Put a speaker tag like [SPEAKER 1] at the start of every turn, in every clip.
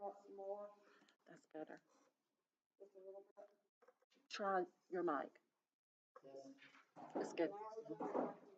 [SPEAKER 1] out some more?
[SPEAKER 2] That's better.
[SPEAKER 1] Just a little bit.
[SPEAKER 2] Try your mic.
[SPEAKER 3] Yes.
[SPEAKER 2] It's good.
[SPEAKER 1] Now we're going to have to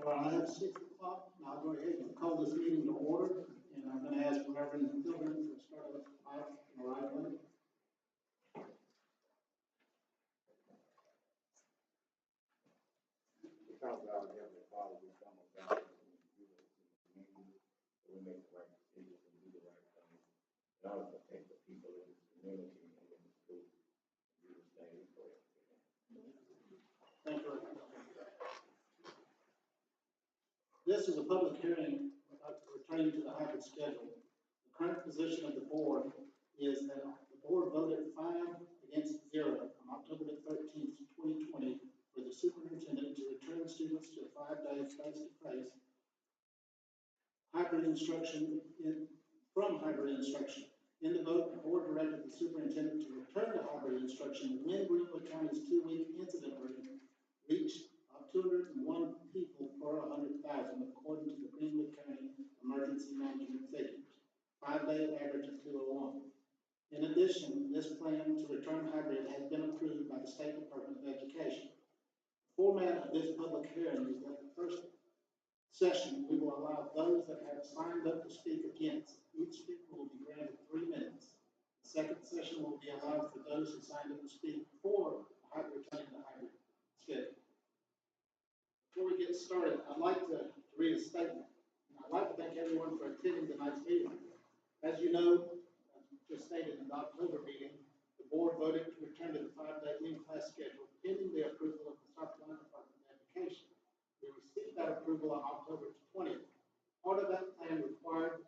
[SPEAKER 3] Well, I have 6 o'clock, and I'll go ahead and call this meeting to order, and I'm going to ask Reverend Hilton to start us off in the right way.
[SPEAKER 4] Because our Heavenly Father, we come about and we give us in the community, so we make the right decisions and do the right thing in order to protect the people in this community and in the school. In Jesus' name we pray.
[SPEAKER 3] Thank you. This is a public hearing returning to the hybrid schedule. The current position of the board is that the board voted 5 against 0 on October the 13th, 2020, for the superintendent to return students to 5-day face-to-face hybrid instruction from hybrid instruction. In the vote, the board directed the superintendent to return to hybrid instruction when Greenwood County's 2-week incident rate reached 201 people per 100,000, according to the Greenwood County Emergency Management figures. 5-day average of 201. In addition, this plan to return hybrid has been approved by the State Department of Education. The format of this public hearing is that the first session, we will allow those that have signed up to speak against. Each speaker will be granted 3 minutes. The second session will be allowed for those who signed up to speak for returning to hybrid schedule. Before we get started, I'd like to read a statement. I'd like to thank everyone for attending tonight's meeting. As you know, as just stated in the October meeting, the board voted to return to the 5-day in-class schedule pending the approval of the South Carolina Department of Education. We received that approval on October 20th. Part of that plan required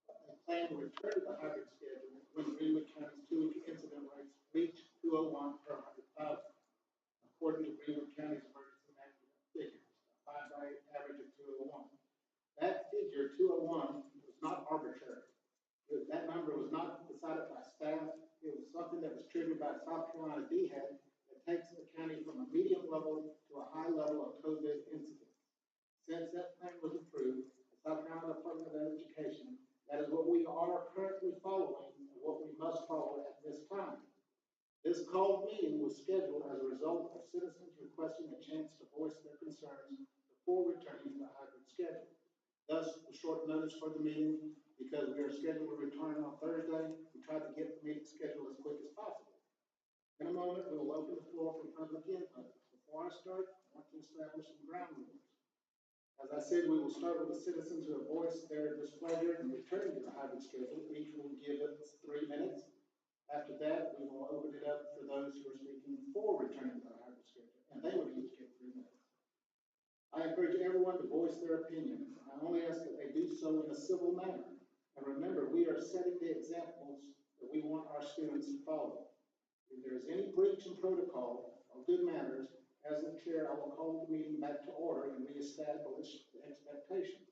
[SPEAKER 3] a plan to return to the hybrid schedule when Greenwood County's 2-week incident rates reached 201 per 100,000, according to Greenwood County's emergency management figures. 5-day average of 201. That figure, 201, was not arbitrary. That number was not decided by staff. It was something that was triggered by South Carolina DHEC that takes the county from a medium level to a high level of COVID incidents. Since that plan was approved, the South Carolina Department of Education, that is what we are currently following and what we must follow at this time. This called meeting was scheduled as a result of citizens requesting a chance to voice their concerns before returning to the hybrid schedule. Thus, the short notice for the meeting, because we are scheduled to return on Thursday, we tried to get the meeting scheduled as quick as possible. In a moment, we will open the floor for public input. Before I start, I want to establish some ground rules. As I said, we will start with the citizens who have voiced their displeasure in returning to the hybrid schedule. Each will give us 3 minutes. After that, we will open it up for those who are speaking for returning to the hybrid schedule, and they would each get 3 minutes. I encourage everyone to voice their opinion. I only ask that they do so in a civil manner. And remember, we are setting the examples that we want our students to follow. If there is any breach in protocol or good manners, as the chair, I will call the meeting back to order and reestablish the expectations.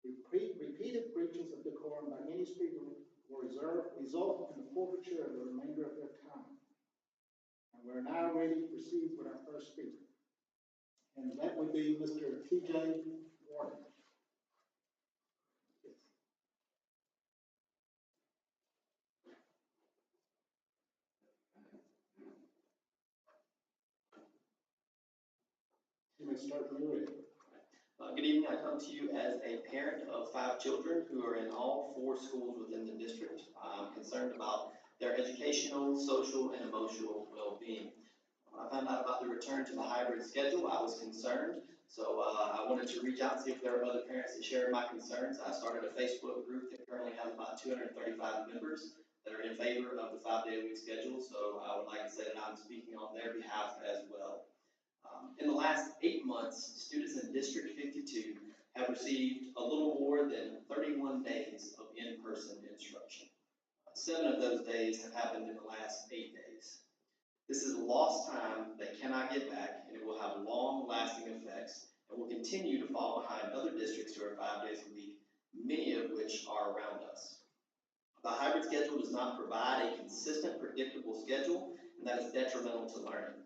[SPEAKER 3] Repeated breaches of decorum by any speaker will result in the forfeiture of the remainder of their time. And we're now ready to proceed with our first speaker. And that would be Mr. T.J. Warren. Yes. You may start when you're ready.
[SPEAKER 5] Good evening. I come to you as a parent of 5 children who are in all 4 schools within the district. I'm concerned about their educational, social, and emotional well-being. When I found out about the return to the hybrid schedule, I was concerned. So I wanted to reach out and see if there were other parents that shared my concerns. I started a Facebook group that currently has about 235 members that are in favor of the 5-day-a-week schedule. So I would like to say that I'm speaking on their behalf as well. In the last 8 months, students in District 52 have received a little more than 31 days of in-person instruction. 7 of those days have happened in the last 8 days. This is lost time they cannot get back, and it will have long-lasting effects and will continue to fall behind other districts who are 5 days a week, many of which are around us. The hybrid schedule does not provide a consistent, predictable schedule, and that is detrimental to learning.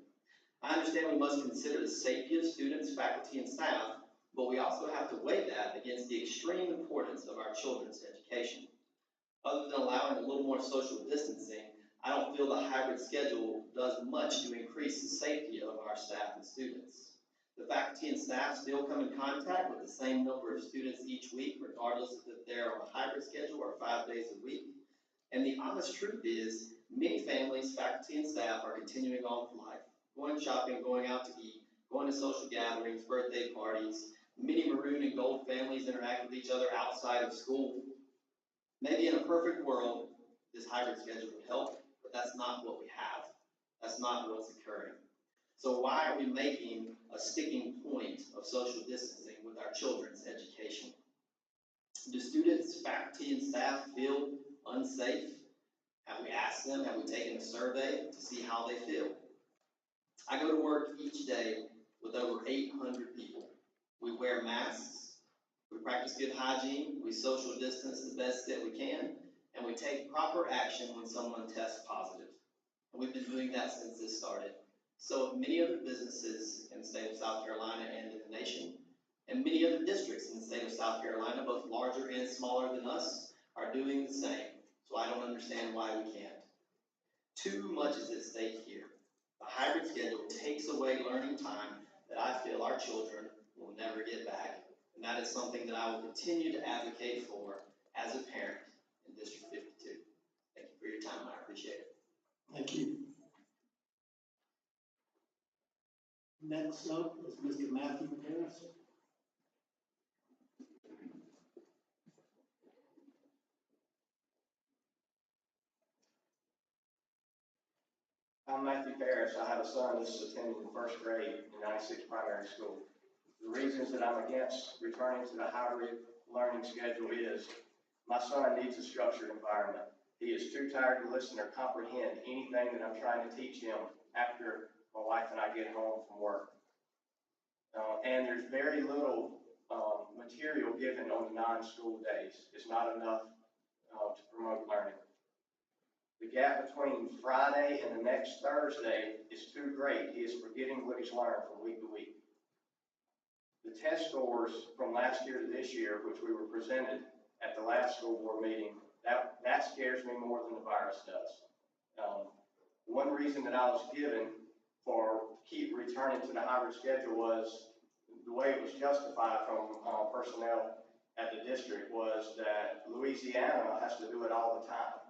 [SPEAKER 5] I understand we must consider the safety of students, faculty, and staff, but we also have to weigh that against the extreme importance of our children's education. Other than allowing a little more social distancing, I don't feel the hybrid schedule does much to increase the safety of our staff and students. The faculty and staff still come in contact with the same number of students each week, regardless if they're on a hybrid schedule or 5 days a week. And the honest truth is, many families, faculty, and staff are continuing on with life, going shopping, going out to eat, going to social gatherings, birthday parties. Many maroon and gold families interact with each other outside of school. Maybe in a perfect world, this hybrid schedule would help, but that's not what we have. That's not what's occurring. So why are we making a sticking point of social distancing with our children's education? Do students, faculty, and staff feel unsafe? Have we asked them? Have we taken a survey to see how they feel? I go to work each day with over 800 people. We wear masks, we practice good hygiene, we social distance the best that we can, and we take proper action when someone tests positive. And we've been doing that since this started. So have many other businesses in the state of South Carolina and in the nation, and many other districts in the state of South Carolina, both larger and smaller than us, are doing the same. So I don't understand why we can't. Too much is at stake here. The hybrid schedule takes away learning time that I feel our children will never get back. And that is something that I will continue to advocate for as a parent in District 52. Thank you for your time, I appreciate it.
[SPEAKER 3] Thank you. Next up is Mr. Matthew Harris.
[SPEAKER 6] I'm Matthew Parrish. I have a son that's attending first grade in 96 primary school. The reasons that I'm against returning to the hybrid learning schedule is my son needs a structured environment. He is too tired to listen or comprehend anything that I'm trying to teach him after my wife and I get home from work. And there's very little material given on the non-school days. It's not enough to promote learning. The gap between Friday and the next Thursday is too great. He is forgetting what he's learned from week to week. The test scores from last year to this year, which we were presented at the last school board meeting, that scares me more than the virus does. One reason that I was given for keep returning to the hybrid schedule was the way it was justified from personnel at the district was that Louisiana has to do it all the time.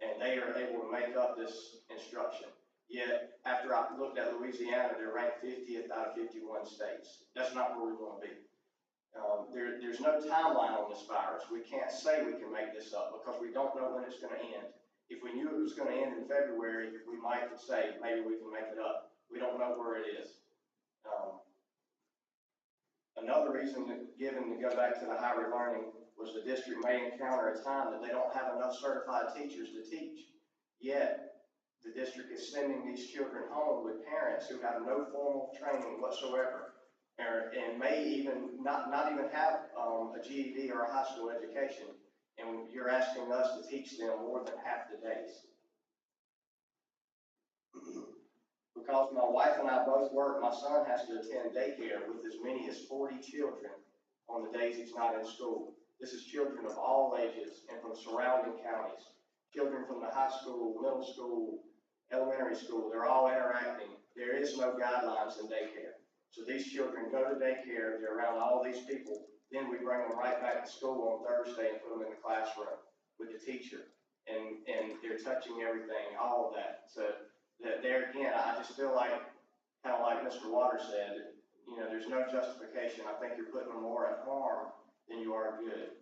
[SPEAKER 6] And they are able to make up this instruction. Yet, after I looked at Louisiana, they're ranked 50th out of 51 states. That's not where we want to be. There's no timeline on this virus. We can't say we can make this up because we don't know when it's going to end. If we knew it was going to end in February, we might say maybe we can make it up. We don't know where it is. Another reason given to go back to the hybrid learning was the district may encounter a time that they don't have enough certified teachers to teach. Yet, the district is sending these children home with parents who have no formal training whatsoever, and may even not even have a GED or a high school education, and you're asking us to teach them more than half the days. Because my wife and I both work, my son has to attend daycare with as many as 40 children on the days he's not in school. This is children of all ages and from surrounding counties. Children from the high school, middle school, elementary school, they're all interacting. There is no guidelines in daycare. So these children go to daycare, they're around all these people, then we bring them right back to school on Thursday and put them in the classroom with the teacher. And they're touching everything, all of that. So that there again, I just feel like, kind of like Mr. Waters said, you know, there's no justification. I think you're putting them more at harm than you are good.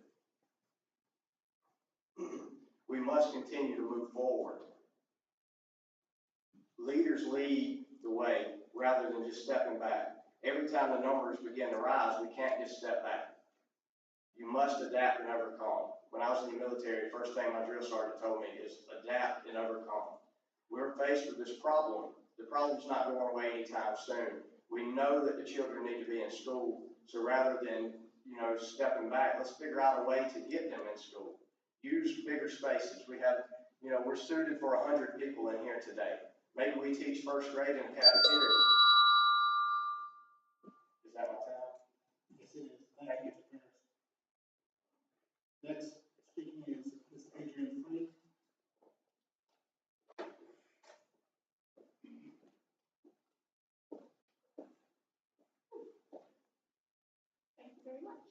[SPEAKER 6] We must continue to move forward. Leaders lead the way rather than just stepping back. Every time the numbers begin to rise, we can't just step back. You must adapt and overcome. When I was in the military, first thing my drill sergeant told me is adapt and overcome. We're faced with this problem. The problem's not going away anytime soon. We know that the children need to be in school, so rather than, stepping back, let's figure out a way to get them in school. Use bigger spaces. We have, we're suited for 100 people in here today. Maybe we teach first grade in a cafeteria. Is that my time?
[SPEAKER 3] Yes, it is. Thank you, Mr. Harris. Next speaking is Ms. Adrian Free.
[SPEAKER 1] Thank you very much.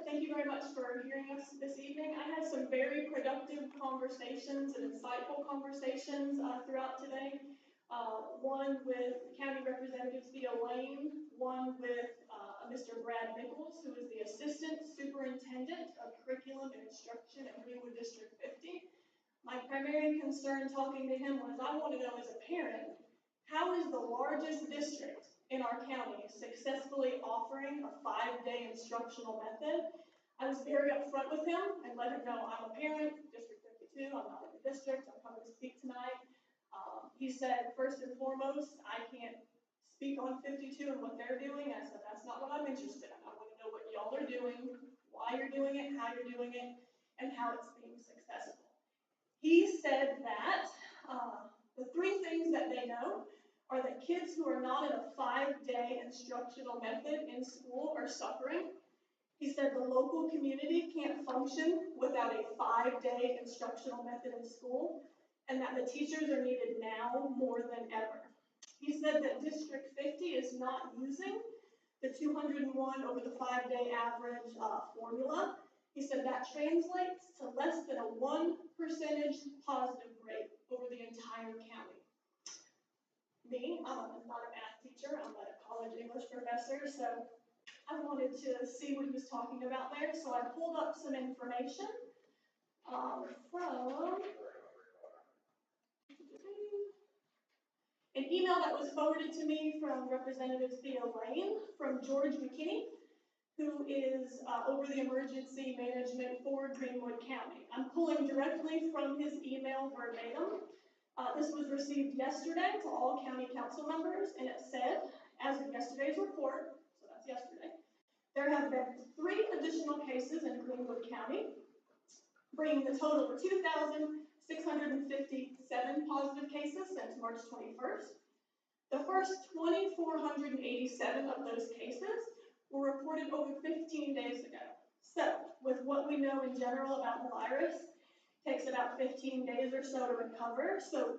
[SPEAKER 1] Thank you very much for hearing us this evening. I had some very productive conversations and insightful conversations throughout today. One with County Representative Theo Lane, one with Mr. Brad Nichols, who is the Assistant Superintendent of Curriculum and Instruction at Greenwood District 50. My primary concern talking to him was I want to know as a parent, how is the largest district in our county successfully offering a 5-day instructional method? I was very upfront with him and let him know I'm a parent, District 52, I'm not in the district, I'm coming to speak tonight. He said, first and foremost, I can't speak on 52 and what they're doing. I said, that's not what I'm interested in. I want to know what y'all are doing, why you're doing it, how you're doing it, and how it's being successful. He said that the 3 things that they know are that kids who are not in a 5-day instructional method in school are suffering. He said the local community can't function without a 5-day instructional method in school, and that the teachers are needed now more than ever. He said that District 50 is not using the 201 over the 5-day average formula. He said that translates to less than a 1% positive rate over the entire county. Me, I'm not a math teacher, I'm a college English professor, so I wanted to see what he was talking about there, so I pulled up some information from an email that was forwarded to me from Representative Theo Lane from George McKinney, who is over the emergency management for Greenwood County. I'm pulling directly from his email verbatim. This was received yesterday to all county council members, and it said, as of yesterday's report, so that's yesterday, there have been 3 additional cases in Greenwood County, bringing the total to 2,657 positive cases since March 21st. The first 2,487 of those cases were reported over 15 days ago. So, with what we know in general about the virus, it takes about 15 days or so to recover. So,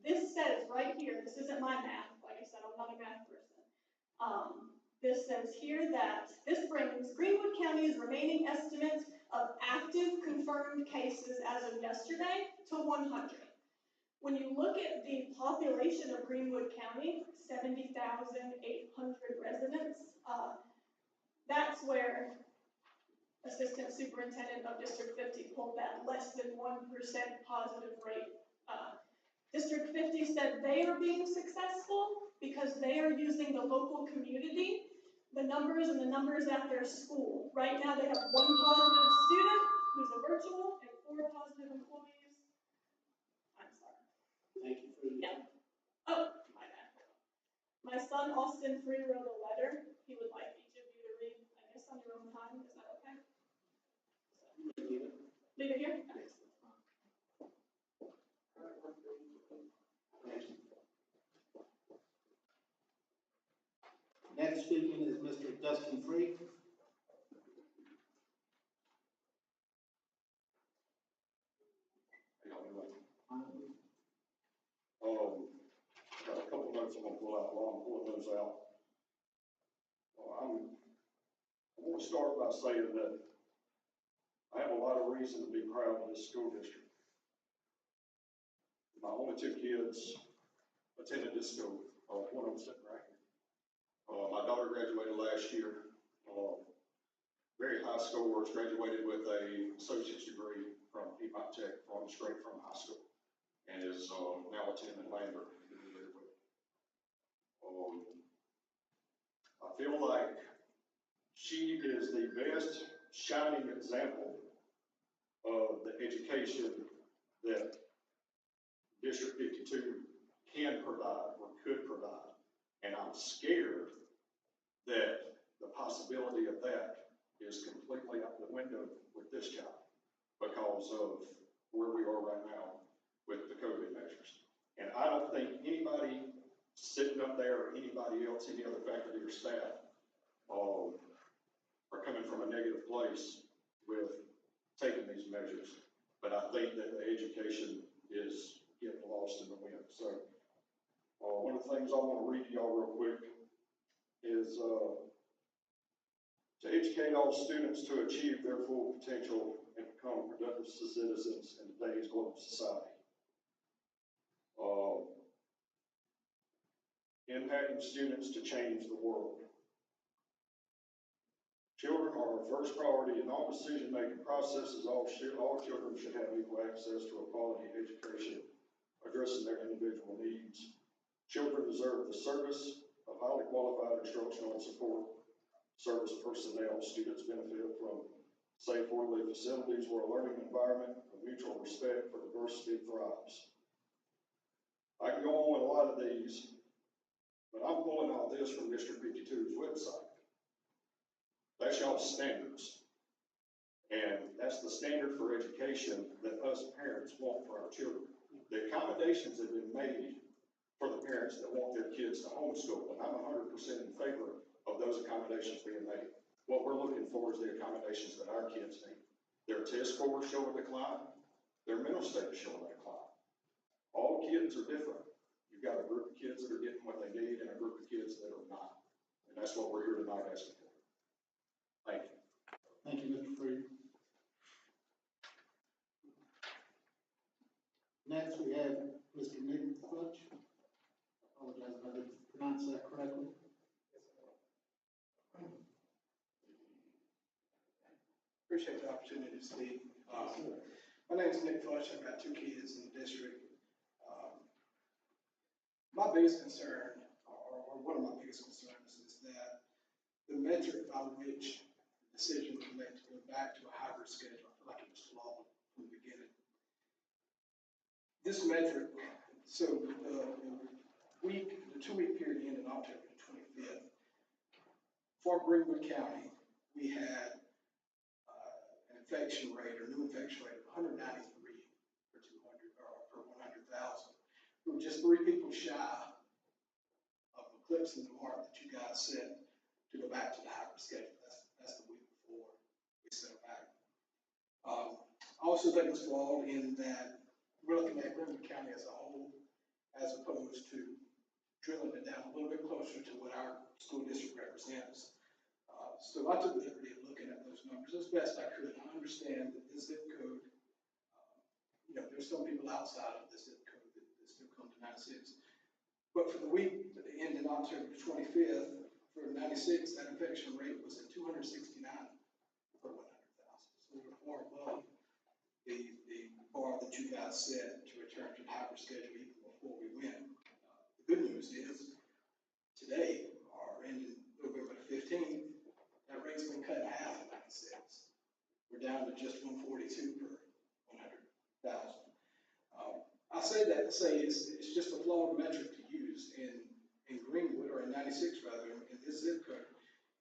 [SPEAKER 1] this says right here, this isn't my math, like I said, I'm not a math person. This says here that this brings Greenwood County's remaining estimate of active confirmed cases as of yesterday to 100. When you look at the population of Greenwood County, 70,800 residents, that's where Assistant Superintendent of District 50 pulled that less than 1% positive rate. District 50 said they are being successful because they are using the local community, the numbers and the numbers at their school. Right now they have 1 positive student who's a virtual and 4 positive employees. I'm sorry.
[SPEAKER 3] Thank you for your.
[SPEAKER 1] Yeah. Oh, my bad. My son Austin Free wrote a letter he would like each of you to read, I guess on your own time. Is that okay? So, leave it here? Okay.
[SPEAKER 3] Next speaking is Mr. Dustin Free.
[SPEAKER 7] Got a couple notes I'm gonna pull out while I'm pulling those out. I want to start by saying that I have a lot of reason to be proud of this school district. My only 2 kids attended this school. One of them sitting right here. My daughter graduated last year. Very high scores, graduated with a associate's degree from Piedmont Tech, straight from high school, and is now attending Lander. I feel like she is the best shining example of the education that District 52 can provide or could provide. And I'm scared that the possibility of that is completely out the window with this child because of where we are right now with the COVID measures. And I don't think anybody sitting up there or anybody else, any other faculty or staff, are coming from a negative place with taking these measures. But I think that the education is getting lost in the wind. So one of the things I want to read to y'all real quick is to educate all students to achieve their full potential and become productive citizens in today's global society. Impacting students to change the world. Children are our first priority in all decision-making processes. All children should have equal access to a quality education addressing their individual needs. Children deserve the service of highly qualified instructional and support service personnel. Students benefit from safe, orderly facilities where a learning environment of mutual respect for diversity thrives. I can go on with a lot of these, but I'm pulling all this from District 52's website. That's y'all's standards. And that's the standard for education that us parents want for our children. The accommodations have been made for the parents that want their kids to homeschool, and I'm 100% in favor of those accommodations being made. What we're looking for is the accommodations that our kids need. Their test scores show a decline. Their mental state is showing a decline. All kids are different. You've got a group of kids that are getting what they need and a group of kids that are not. And that's what we're here tonight asking for. Thank you.
[SPEAKER 3] Thank you, Mr. Freed. Next, we have Mr. Nick Clutch. I apologize if I didn't pronounce that correctly.
[SPEAKER 8] Appreciate the opportunity to speak. My name is Nick Flush. I've got 2 kids in the district. My biggest concern, or one of my biggest concerns, is that the metric by which the decision was made to go back to a hybrid schedule, I feel like it was flawed from the beginning. This metric, so the 2-week period ended October the 25th. For Greenwood County, we had an infection rate or new infection rate of 193 per 200 or per 100,000. We were just 3 people shy of eclipsing the mark that you guys set to go back to the hybrid schedule. That's the week before we set it back. I also think it's flawed in that we're looking at Greenwood County as a whole, as opposed to drilling it down a little bit closer to what our school district represents. So I took the liberty of looking at those numbers as best I could. I understand that this zip code, there's some people outside of this zip code that still come to 96. But for the week that ended October 25th, for 96, that infection rate was at 269 per 100,000. So we were far above the bar that you guys set to return to the hybrid schedule even before we went. The good news is today, or ending November 15th, that rate's been cut in half at 96. We're down to just 142 per 100,000. I say that to say it's just a flawed metric to use in Greenwood, or in 96 rather, in this zip code.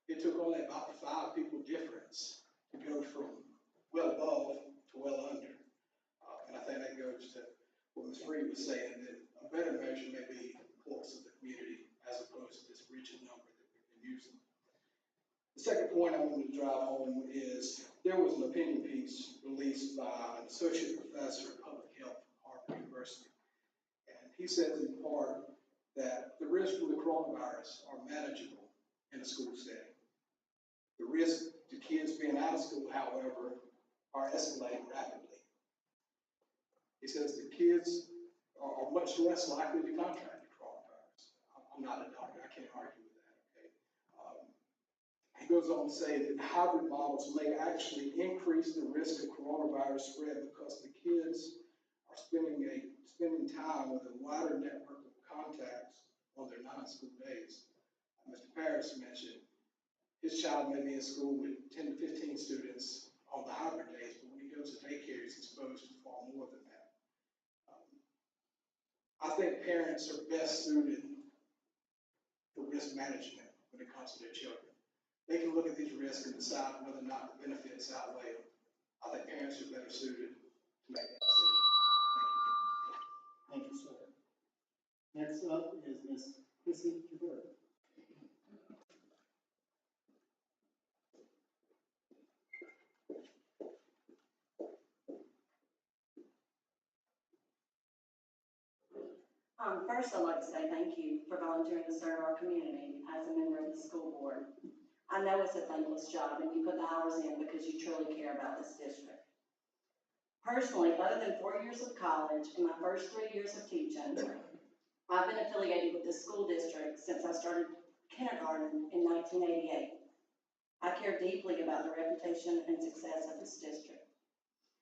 [SPEAKER 8] It took only about 5 people difference to go from well above to well under. And I think that goes to what Ms. Freed was saying, that a better measure may be the pulse of the community as opposed to this rigid number that we've been using. The second point I wanted to drive home is there was an opinion piece released by an associate professor of public health from Harvard University. And he says in part that the risks from the coronavirus are manageable in a school setting. The risks to kids being out of school, however, are escalating rapidly. He says the kids are much less likely to contract the coronavirus. I'm not a doctor, I can't argue with that, okay? He goes on to say that hybrid models may actually increase the risk of coronavirus spread because the kids are spending time with a wider network of contacts on their non-school days. Mr. Parris mentioned his child may be in school with 10 to 15 students on the hybrid days, but when he goes to daycare, he's exposed to far more than that. I think parents are best suited for risk management when it comes to their children. They can look at these risks and decide whether or not the benefits outweigh them. I think parents are better suited to make that decision.
[SPEAKER 3] Thank you, sir. Next up is Ms. Chrissy Javert.
[SPEAKER 9] First, I'd like to say thank you for volunteering to serve our community as a member of the school board. I know it's a thankless job and you put the hours in because you truly care about this district. Personally, other than 4 years of college and my first 3 years of teaching, I've been affiliated with this school district since I started kindergarten in 1988. I care deeply about the reputation and success of this district.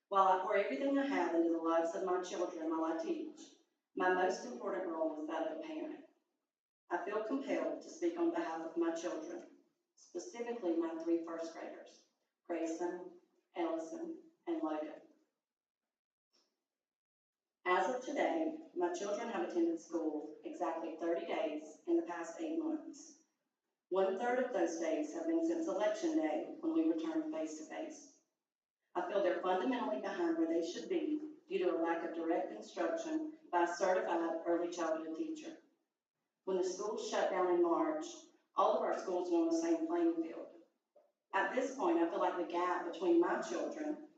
[SPEAKER 9] While I pour everything I have into the lives of my children while I teach, my most important role is that of a parent. I feel compelled to speak on behalf of my children, specifically my 3 first graders, Grayson, Ellison, and Logan. As of today, my children have attended school exactly 30 days in the past 8 months. 1/3 of those days have been since Election Day when we returned face-to-face. I feel they're fundamentally behind where they should be due to a lack of direct instruction by a certified early childhood teacher. When the schools shut down in March, all of our schools were on the same playing field. At this point, I feel like the gap between my children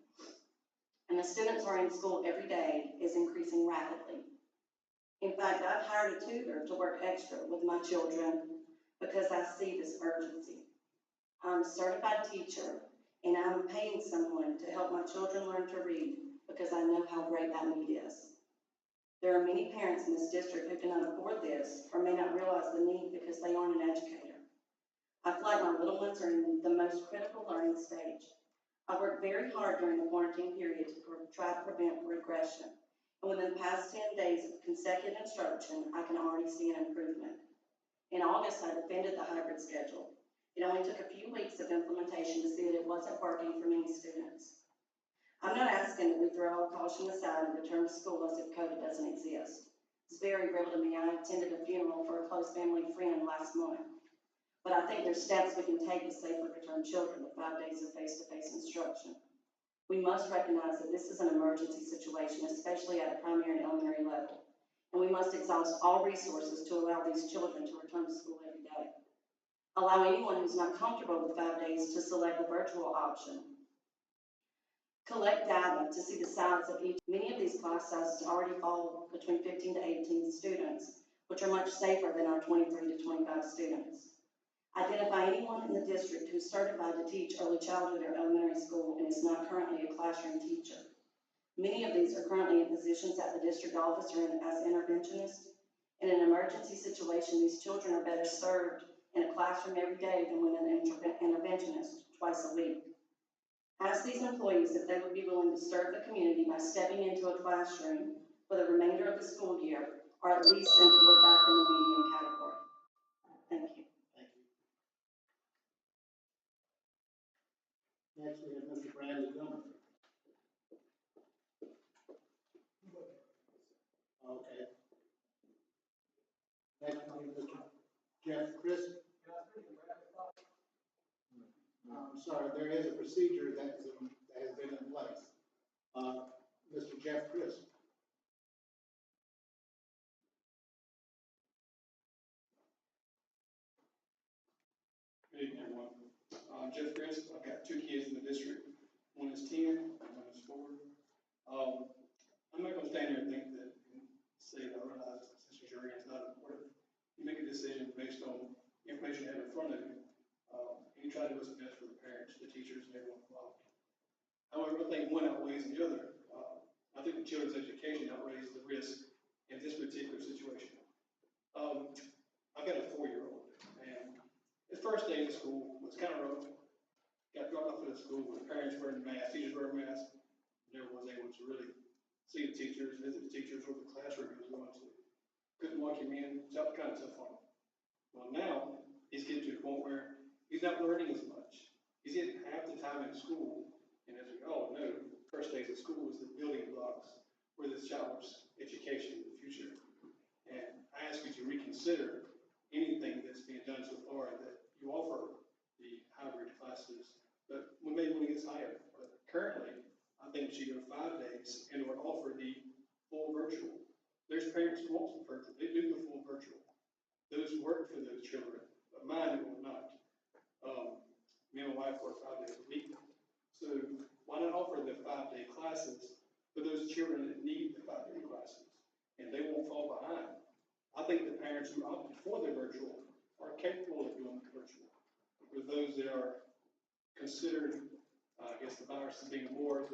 [SPEAKER 9] and the students who are in school every day is increasing rapidly. In fact, I've hired a tutor to work extra with my children because I see this urgency. I'm a certified teacher and I'm paying someone to help my children learn to read because I know how great that need is. There are many parents in this district who cannot afford this or may not realize the need because they aren't an educator. I feel like my little ones are in the most critical learning stage. I worked very hard during the quarantine period to try to prevent regression. And within the past 10 days of consecutive instruction, I can already see an improvement. In August, I defended the hybrid schedule. It only took a few weeks of implementation to see that it wasn't working for many students. I'm not asking that we throw all caution aside and return to school as if COVID doesn't exist. It's very real to me. I attended a funeral for a close family friend last month. But I think there's steps we can take to safely return children to 5 days of face-to-face instruction. We must recognize that this is an emergency situation, especially at a primary and elementary level. And we must exhaust all resources to allow these children to return to school every day. Allow anyone who's not comfortable with 5 days to select the virtual option. Collect data to see the size of each. Many of these class sizes already fall between 15 to 18 students, which are much safer than our 23 to 25 students. Identify anyone in the district who's certified to teach early childhood or elementary school and is not currently a classroom teacher. Many of these are currently in positions at the district office or as interventionists. In an emergency situation, these children are better served in a classroom every day than with an interventionist twice a week. Ask these employees if they would be willing to serve the community by stepping into a classroom for the remainder of the school year, or at least until we're back in the medium category. Thank you.
[SPEAKER 3] Thank you. Next, we have Mr. Bradley Gummer. Okay. Next, we have Mr. Jeff Chris. I'm sorry, there is a procedure that has been in place. Mr. Jeff Chris.
[SPEAKER 10] Good evening, everyone. I'm Jeff Chris. I've got 2 kids in the district. One is 10, one is 4. I'm not going to stand here and think that and say that I realize since your area is not important. You make a decision based on information you have in front of you. And you try to do what's best for the parents, the teachers, and everyone involved. However, I think one outweighs the other. I think the children's education outweighs the risk in this particular situation. I've got a 4-year-old, and his first day in school was kind of rough. Got dropped off at school with parents wearing masks, teachers wearing masks. Never was able to really see the teachers, visit the teachers, or the classroom he was going to. Couldn't watch him in. That was kind of tough on him. Well, now he's getting to the point where He's not learning as much. He's getting half the time in school, and as we all know, first days of school is the building blocks for this child's education in the future. And I ask you to reconsider anything that's being done so far, that you offer the hybrid classes, but we may when it gets higher. But currently, I think we should go 5 days and or offer the full virtual. There's parents who want the virtual, they do the full virtual. Those work for those children, but mine will not. Me and my wife work 5 days a week. So why not offer the 5-day classes for those children that need the 5-day classes? And they won't fall behind. I think the parents who opted for the virtual are capable of doing the virtual. For those that are considered, I guess the virus is being more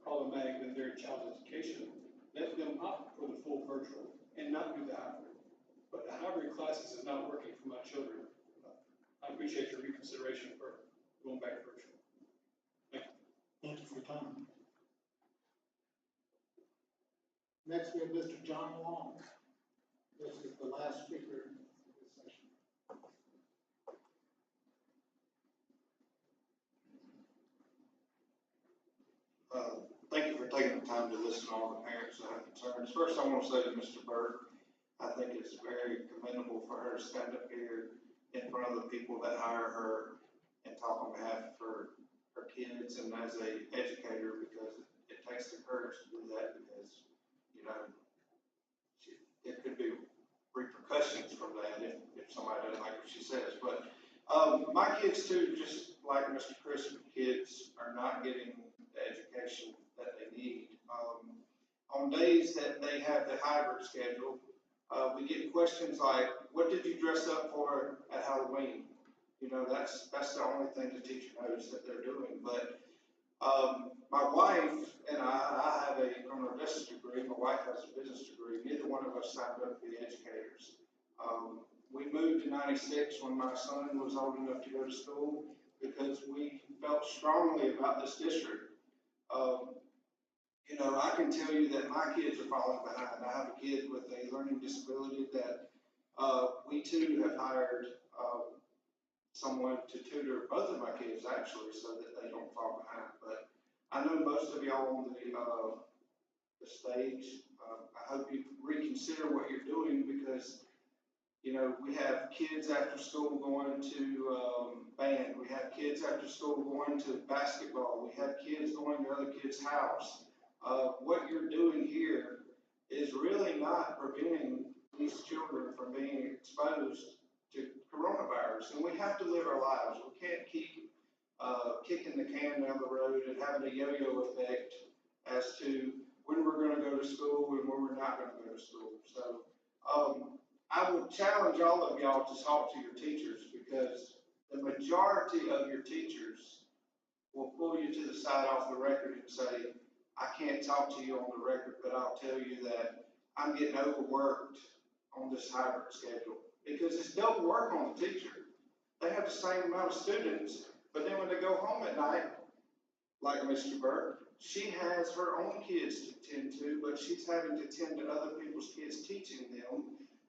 [SPEAKER 10] problematic than their child's education, let them opt for the full virtual and not do the hybrid. But the hybrid classes is not working for my children. I appreciate your reconsideration for going back virtual. Thank you.
[SPEAKER 3] Thank you for your time. Next, we have Mr. John Long. This is the last speaker in this session.
[SPEAKER 11] Thank you for taking the time to listen to all the parents that have concerns. First, I want to say to Mr. Burke, I think it's very commendable for her to stand up here in front of the people that hire her and talk on behalf of her kids and as a educator, because it takes the courage to do that, because, you know, it could be repercussions from that if somebody doesn't like what she says. But my kids too, just like Mr. Chris' kids, are not getting the education that they need. On days that they have the hybrid schedule, we get questions like, what did you dress up for at Halloween? You know, that's the only thing the teacher knows that they're doing. But my wife and I have a criminal justice degree. My wife has a business degree. Neither one of us signed up to be educators. We moved in '96 when my son was old enough to go to school, because we felt strongly about this district. You know, I can tell you that my kids are falling behind. I have a kid with a learning disability that we too have hired someone to tutor both of my kids, actually, so that they don't fall behind. But I know most of y'all on the stage, I hope you reconsider what you're doing, because, you know, we have kids after school going to band. We have kids after school going to basketball. We have kids going to other kids' house. What you're doing here is really not preventing these children from being exposed to coronavirus. And we have to live our lives. We can't keep kicking the can down the road and having a yo-yo effect as to when we're going to go to school and when we're not going to go to school. So I would challenge all of y'all to talk to your teachers, because the majority of your teachers will pull you to the side off the record and say, I can't talk to you on the record, but I'll tell you that I'm getting overworked on this hybrid schedule, because it's double work on the teacher. They have the same amount of students, but then when they go home at night, like Mr. Burke, she has her own kids to tend to, but she's having to tend to other people's kids, teaching them,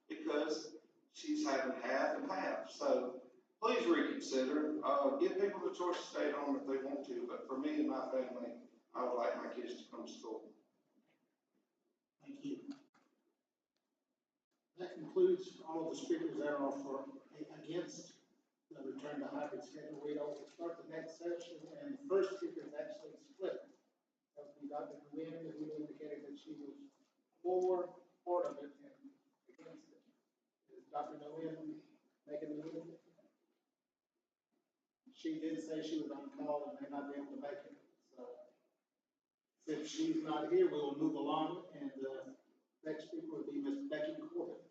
[SPEAKER 11] because she's having half and half. So please reconsider. Give people the choice to stay at home if they want to, but for me and my family, I would like my kids to come to school.
[SPEAKER 3] Thank you. That concludes all of the speakers that are for against the return to hybrid schedule. We'll start the next session, and the first speaker is actually split. That would be Dr. Nguyen, who indicated that she was for part of it and against it. Is Dr. Nguyen making the meeting? She did say she was on call and may not be able to make it. So if she's not here, we will move along, and the next speaker will be Ms. Becky Corbett.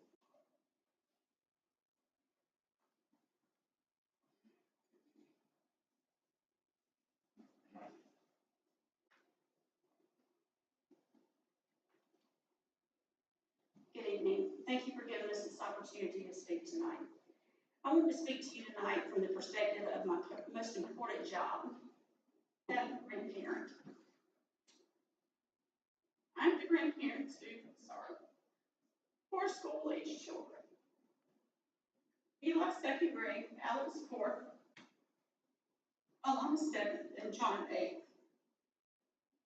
[SPEAKER 12] Good evening. Thank you for giving us this opportunity to speak tonight. I want to speak to you tonight from the perspective of my most important job, that of a grandparent. I'm the grandparent for school-age children. Eli second grade, Alex fourth, I'm 7 and John 8.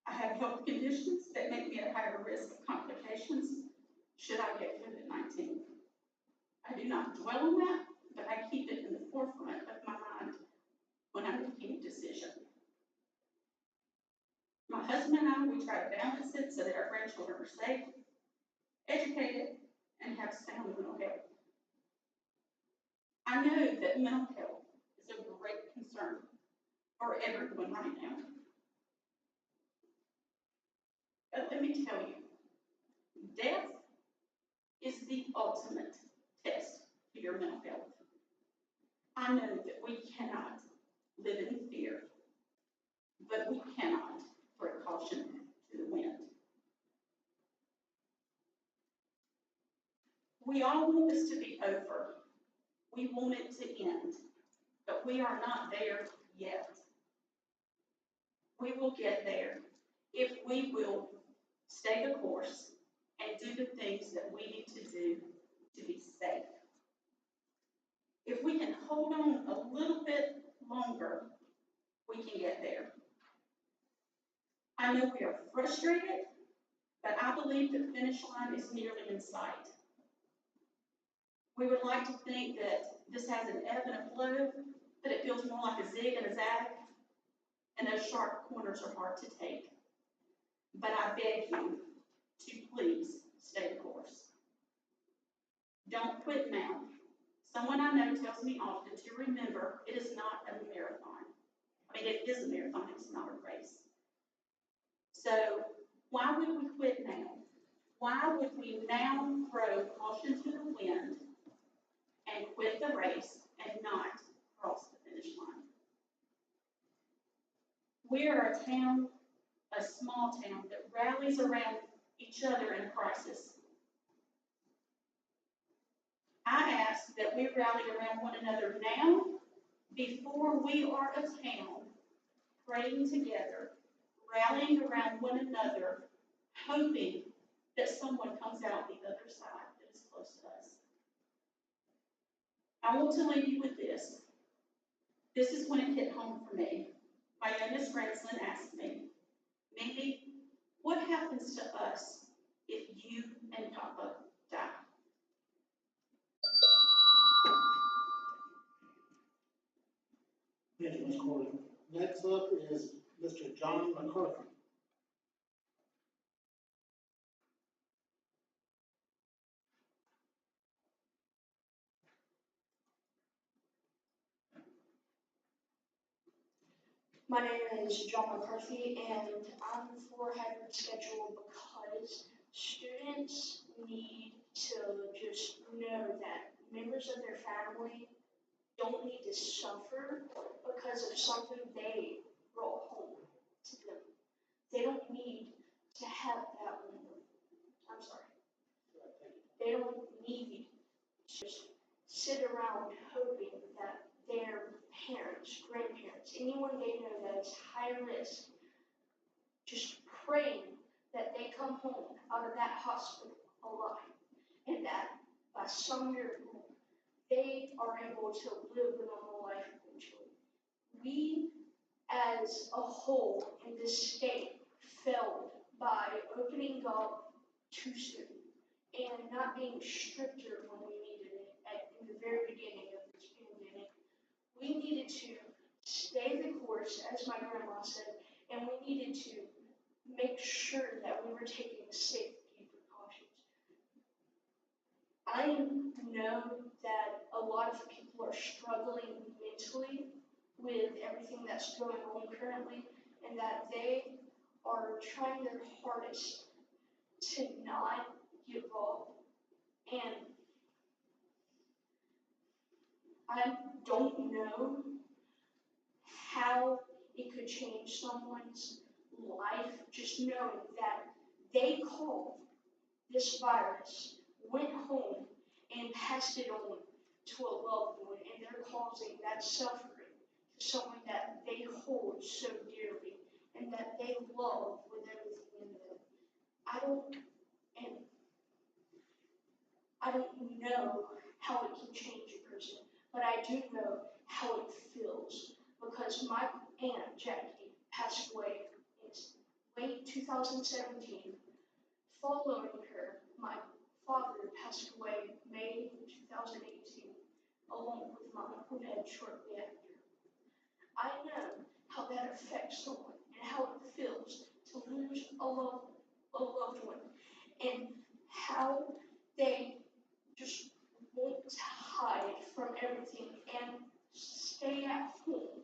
[SPEAKER 12] I have health conditions that make me at higher risk of complications should I get COVID-19. I do not dwell on that, but I keep it in the forefront of my mind when I'm making a decision. My husband and I, we try to balance it so that our grandchildren are safe, educated, and have sound mental health. I know that mental health is a great concern for everyone right now. But let me tell you, death is the ultimate test for your mental health. I know that we cannot live in fear, but we cannot throw caution to the wind. We all want this to be over. We want it to end, but we are not there yet. We will get there if we will stay the course and do the things that we need to do to be safe. If we can hold on a little bit longer, we can get there. I know we are frustrated, but I believe the finish line is nearly in sight. We would like to think that this has an ebb and a flow, but it feels more like a zig and a zag, and those sharp corners are hard to take. But I beg you to please stay the course. Don't quit now. Someone I know tells me often to remember it is not a marathon. I mean, it is a marathon, it's not a race. So why would we quit now? Why would we now throw caution to the wind and quit the race and not cross the finish line? We are a town, a small town that rallies around each other in crisis. I ask that we rally around one another now before we are a town praying together, rallying around one another, hoping that someone comes out the other side that is close to us. I want to leave you with this. This is when it hit home for me. My youngest grandson asked me, "Mindy, what happens to us if you and Papa die?"
[SPEAKER 3] Thank you, Ms. Corey. Next up is Mr. John McCarthy.
[SPEAKER 13] My name is John McCarthy, and I'm for hybrid schedule because students need to just know that members of their family don't need to suffer because of something they brought home to them. They don't need to have that. I'm sorry. They don't need to just sit around hoping that their parents, grandparents, anyone they know that is high risk, just praying that they come home out of that hospital alive, and that by some miracle they are able to live a normal life eventually. We, as a whole in this state, failed by opening up too soon and not being stricter when we needed it in the very beginning of this pandemic. We needed to stay the course, as my grandma said, and we needed to make sure that we were taking safety precautions. I know that a lot of people are struggling mentally with everything that's going on currently, and that they are trying their hardest to not give up. And I don't know how it could change someone's life, just knowing that they called this virus, went home, and passed it on to a loved one, and they're causing that suffering to someone that they hold so dearly and that they love with everything in them. I don't know how it can change a person, but I do know how it feels, because my Aunt Jackie passed away in late 2017. Following her, my father passed away May 2018, along with my uncle Ned shortly after. I know how that affects someone and how it feels to lose a loved one, and how they just want to hide from everything and stay at home,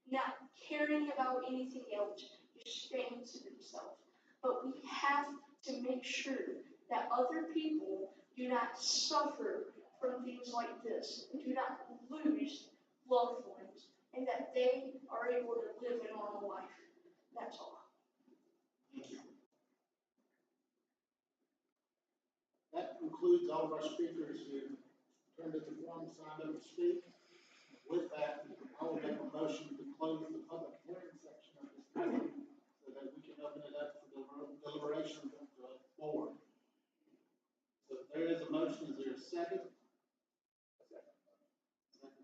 [SPEAKER 13] not caring about anything else, just staying to themselves. But we have to make sure that other people do not suffer from things like this, and do not lose loved ones, and that they are able to live a normal life. That's all.
[SPEAKER 3] That concludes all of our speakers who turned in the form, signed up to speak. With that, I will make a motion to close the public hearing section of this meeting so that we can open it up for deliberation of the board. So if there is a motion, is there a second? Second.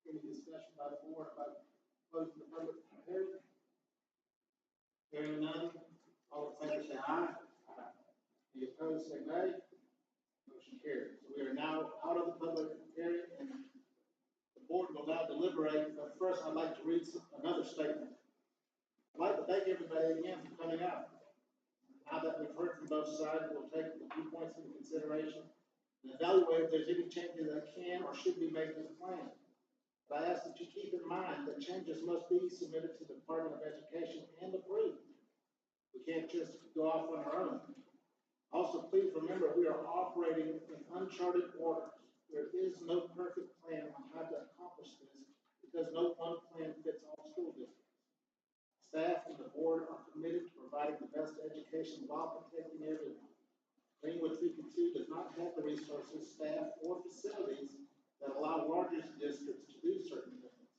[SPEAKER 3] Any discussion by the board about closing the public hearing? Hearing none, all in favor say aye. Any opposed say nay. Motion carries. We are now out of the public hearing, and the board will now deliberate, but first I'd like to read another statement. I'd like to thank everybody again for coming out. Now that we've heard from both sides, we'll take the viewpoints into consideration and evaluate if there's any changes that can or should be made to the plan. But I ask that you keep in mind that changes must be submitted to the Department of Education and approved. We can't just go off on our own. Also, please remember, we are operating in uncharted waters. There is no perfect plan on how to accomplish this because no one plan fits all school districts. Staff and the board are committed to providing the best education while protecting everyone. Greenwood52 does not have the resources, staff, or facilities that allow larger districts to do certain things.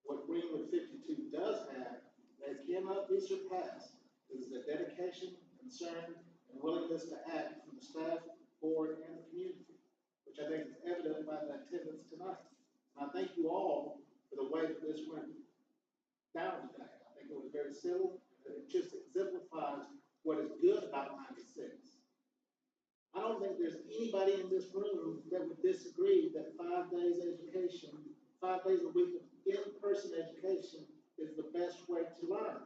[SPEAKER 3] What Greenwood52 does have that cannot be surpassed is the dedication, concern, and willingness to act from the staff, board, and the community, which I think is evident by the attendance tonight. And I thank you all for the way that this went down today. I think it was very civil, and it just exemplifies what is good about 96. I don't think there's anybody in this room that would disagree that 5 days education, 5 days a week of in-person education is the best way to learn.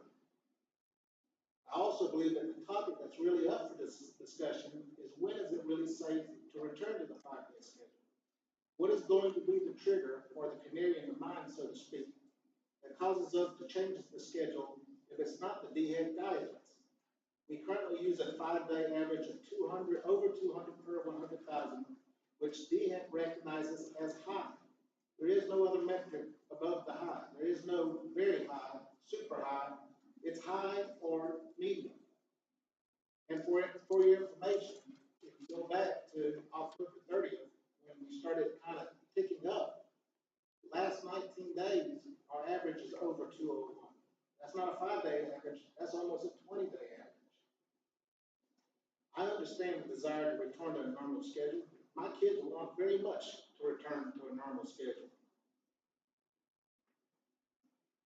[SPEAKER 3] I also believe that the topic that's really up for this discussion is when is it really safe to return to the 5-day schedule? What is going to be the trigger or the canary in the mine, so to speak, that causes us to change the schedule if it's not the DHEC guidance? We currently use a 5-day average of over 200 per 100,000, which DHEC recognizes as high. There is no other metric above the high. There is no very high, super high. It's high or medium. And for your information, if you go back to October 30th, when we started kind of ticking up, last 19 days, our average is over 201. That's not a 5-day average, that's almost a 20-day average. I understand the desire to return to a normal schedule. My kids want very much to return to a normal schedule.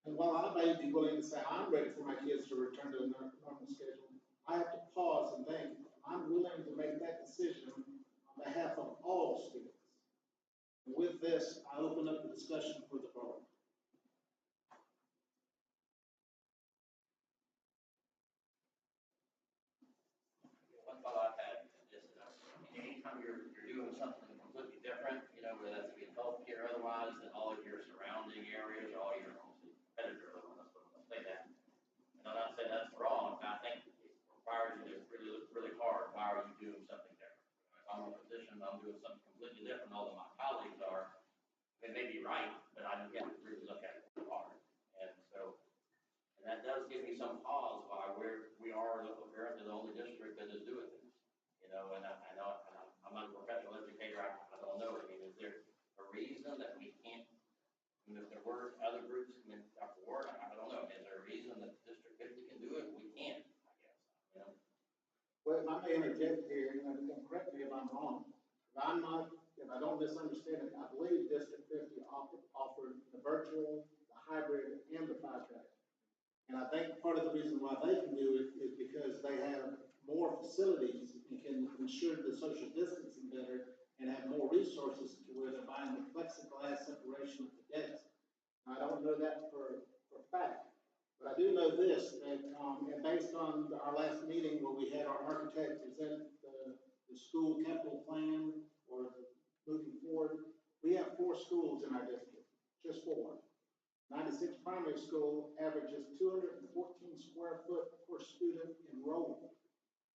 [SPEAKER 3] And while I may be willing to say I'm ready for my kids to return to a normal schedule, I have to pause and think, I'm willing to make that decision on behalf of all students. And with this, I open up the discussion for the board.
[SPEAKER 14] One thought I've had is just, anytime you're doing something completely different, whether that's be healthcare or otherwise, than all of your surrounding areas, or all your competitors, let's say that. And I'm not saying that's wrong, I think it requires you to really look really hard. Why are you doing something different? If I'm in a position, I'm doing something completely different, although my colleagues are, they may be right, but I have to really look at it hard. And so, and that does give me some pause why we are apparently the only district that is doing this. And I know, I'm not a professional educator, I don't know. I mean, is there a reason that we can't, if there were other groups coming out forward, I don't know. Is there a reason that District 50 can do it? We can't, I guess.
[SPEAKER 3] Well, if I may interject here, and correct me if I'm wrong, if I don't misunderstand it, I believe District 50 offered the virtual, the hybrid and the 5-track. And I think part of the reason why they can do it is because they have more facilities and can ensure the social distancing better and have more resources to where they're buying the plexiglass separation of the desks. I don't know that for fact, but I do know this, that, and based on our last meeting where we had our architect present the school capital plan or moving forward, we have 4 schools in our district, just 4. 96 primary school averages 214 square foot per student enrolled.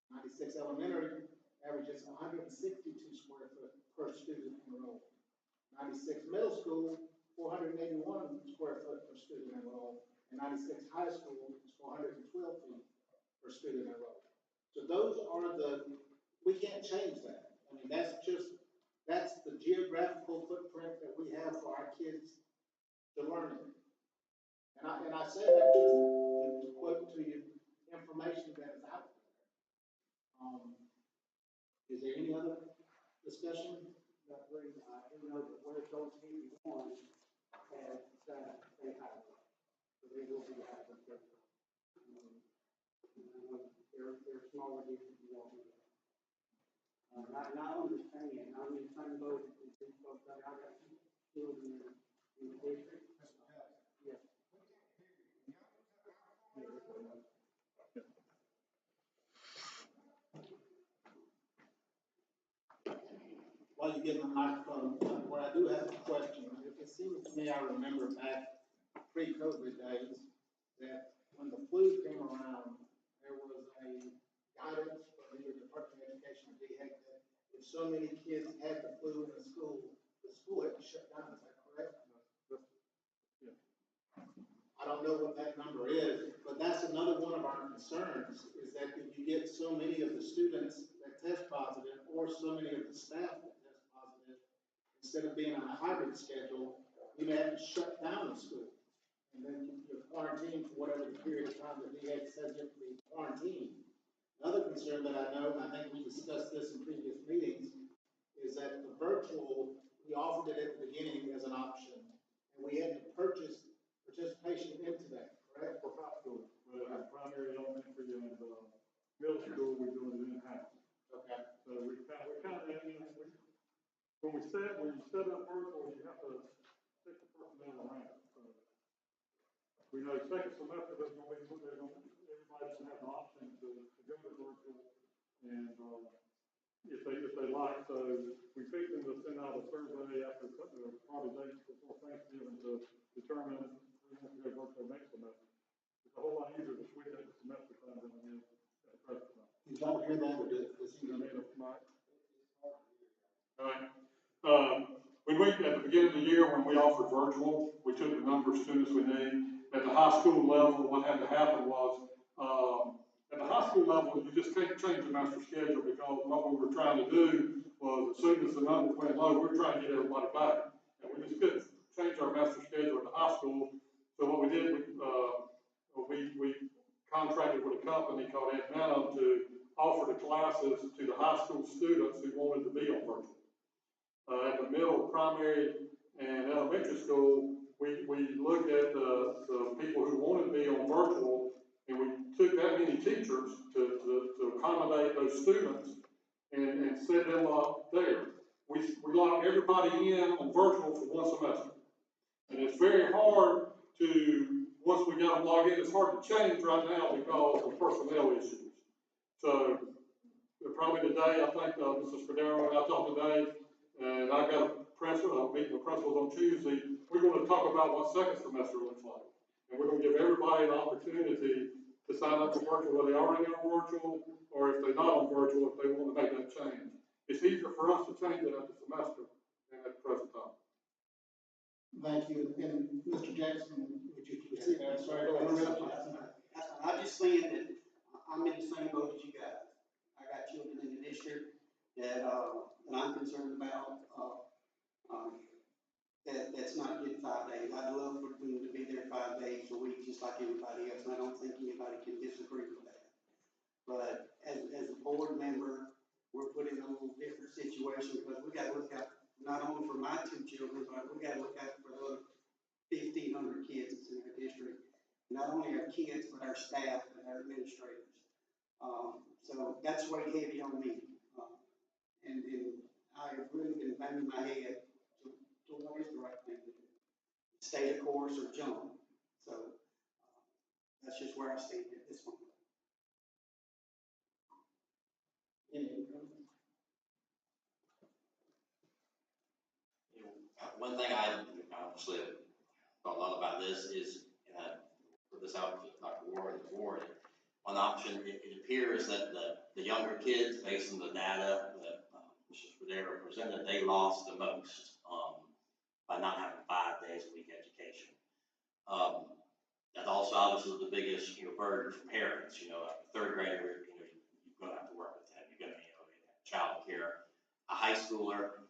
[SPEAKER 3] 96 elementary averages 162 square foot per student enrolled. 96 middle school, 481 square foot per student enrolled. And 96 high school is 412 feet per student enrolled. So those are we can't change that. I mean, that's the geographical footprint that we have for our kids to learn in. And I say that just to quote to you information that is out there. Is there any other discussion?
[SPEAKER 15] I do know that where those 81 have decided to stay hybrid. So they will be hybrid. They're smaller districts you walk in. And I understand, I'm in the same boat as these folks. I got children in the district. Yes.
[SPEAKER 3] While you get the microphone, where I do have a question, it seems to me I remember back pre-COVID days that when the flu came around, there was a guidance from either Department of Education or DHEC that if so many kids had the flu in the school had to shut down. Is that correct?
[SPEAKER 10] Yeah.
[SPEAKER 3] I don't know what that number is, but that's another one of our concerns, is that if you get so many of the students that test positive or so many of the staff that test positive, instead of being on a hybrid schedule, we may have to shut down the school. And then you're quarantined for whatever the period of time that DHEC says you have to be quarantined. Another concern that I know, and I think we discussed this in previous meetings, is that the virtual, we offered it at the beginning as an option, and we had to purchase participation into that, correct?
[SPEAKER 10] For high school, primary, elementary, and middle school, we're doing it in-house.
[SPEAKER 3] Okay.
[SPEAKER 10] So when you set up virtual, you have to take the personnel around. So we know second semester, everybody's gonna have an option to go to virtual, and if they like, so we picked them to send out a survey after probably days before Thanksgiving to determine who wants to go virtual next semester. It's a whole lot easier to switch at the semester time than it is at the present time.
[SPEAKER 3] You don't hear that, or does he
[SPEAKER 10] You know
[SPEAKER 3] hear
[SPEAKER 10] what I mean? All right. At the beginning of the year, when we offered virtual, we took the number of students we need. At the high school level, what had to happen was, at the high school level, you just can't change the master schedule, because what we were trying to do was, as soon as the numbers went low, we were trying to get everybody back. And we just couldn't change our master schedule at the high school. So what we did, we contracted with a company called Atlanta to offer the classes to the high school students who wanted to be on virtual. At the middle, primary, and elementary school, we looked at the people who wanted to be on virtual, and we took that many teachers to accommodate those students and set them up there. We locked everybody in on virtual for one semester. And it's very hard to, once we got them logged in, it's hard to change right now because of personnel issues. So, probably today, I think Mrs. Cordero and I talked today, and I got a meeting with principals on Tuesday. We're going to talk about what second semester looks like. And we're going to give everybody an opportunity to sign up for virtual, whether they already on virtual, or if they're not on virtual, if they want to make that change. It's easier for us to change it at the semester than at the present time.
[SPEAKER 3] Thank you. And Mr. Jackson, would you see that? Sorry,
[SPEAKER 15] I'm just saying that I'm in the same boat as you guys. I got children in the district that I'm concerned about, that's not getting 5 days. I'd love for them to be there 5 days a week, just like everybody else, and I don't think anybody can disagree with that. But as a board member, we're put in a little different situation, because we gotta look out not only for my 2 children, but we gotta look out for the other 1,500 kids not only our kids, but our staff and our administrators. So that's way heavy on me. And I've really been banging my head to what is the right thing to do. Stay the course or jump. So that's just where I stand at this moment.
[SPEAKER 14] You know, one thing I obviously thought a lot about this is, and I put this out to Dr. Ward and the board. One option, it appears that the younger kids, based on the data that Mr. Spadero presented, they lost the most by not having 5 days a week education. That also obviously the biggest burden for parents. A third grader, you're going to have to work with them. You're going to have child care. A high schooler,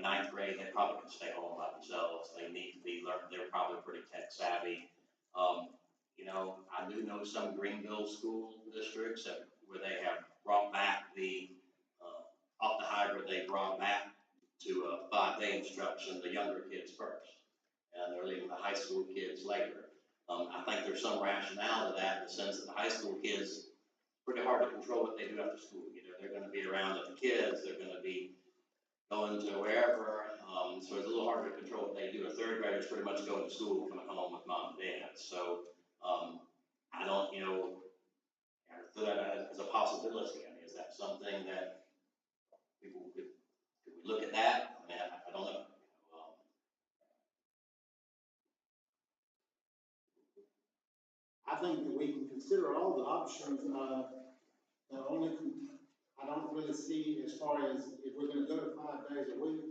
[SPEAKER 14] ninth grade, they probably can stay home by themselves. They need to be learned. They're probably pretty tech savvy. I do know some Greenville school districts where they have brought back off the hybrid, they brought back to a 5-day instruction, the younger kids first. And they're leaving the high school kids later. I think there's some rationale to that in the sense that the high school kids, pretty hard to control what they do after school. They're going to be around with the kids, they're going to be going to wherever, so it's a little harder to control what they do. A third grader is pretty much going to school, coming home with mom and dad. So I don't, throw that as a possibility. Is that something that people could we look at that? I don't know.
[SPEAKER 3] I think that we can consider all the options. I don't really see, as far as if we're going to go to 5 days a week,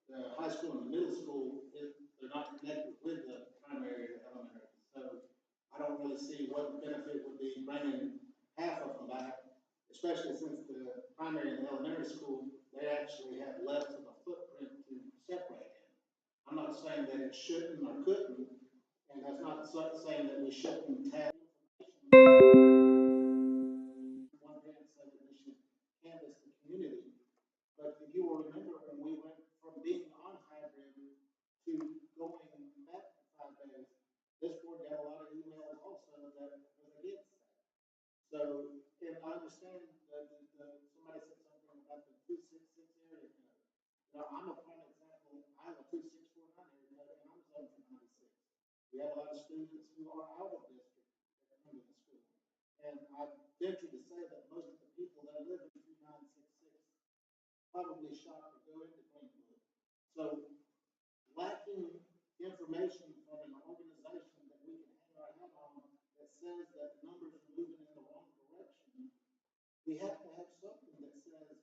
[SPEAKER 3] the high school and the middle school, they're not connected with the primary and elementary. So I don't really see what the benefit would be bringing half of them back, especially since the primary and the elementary school, they actually have less of a footprint to separate in. I'm not saying that it shouldn't or couldn't, and that's not saying that we shouldn't have one hand saying that we should canvass the community. But if you will remember when we went from being on hybrid to going back to 5 days, this board got a lot of emails also that was against that. So, and I understand that somebody said something about the 266 area code. I'm a prime example. I have a 2649 area code, and I'm zoned for 96. We have a lot of students who are out of district that come to the school. And I venture to say that most of the people that live in 2966 probably shop or go into Greenwood. So lacking information from an organization that we can hang our hat on that says that numbers are moving in the wrong direction, we have to have something that says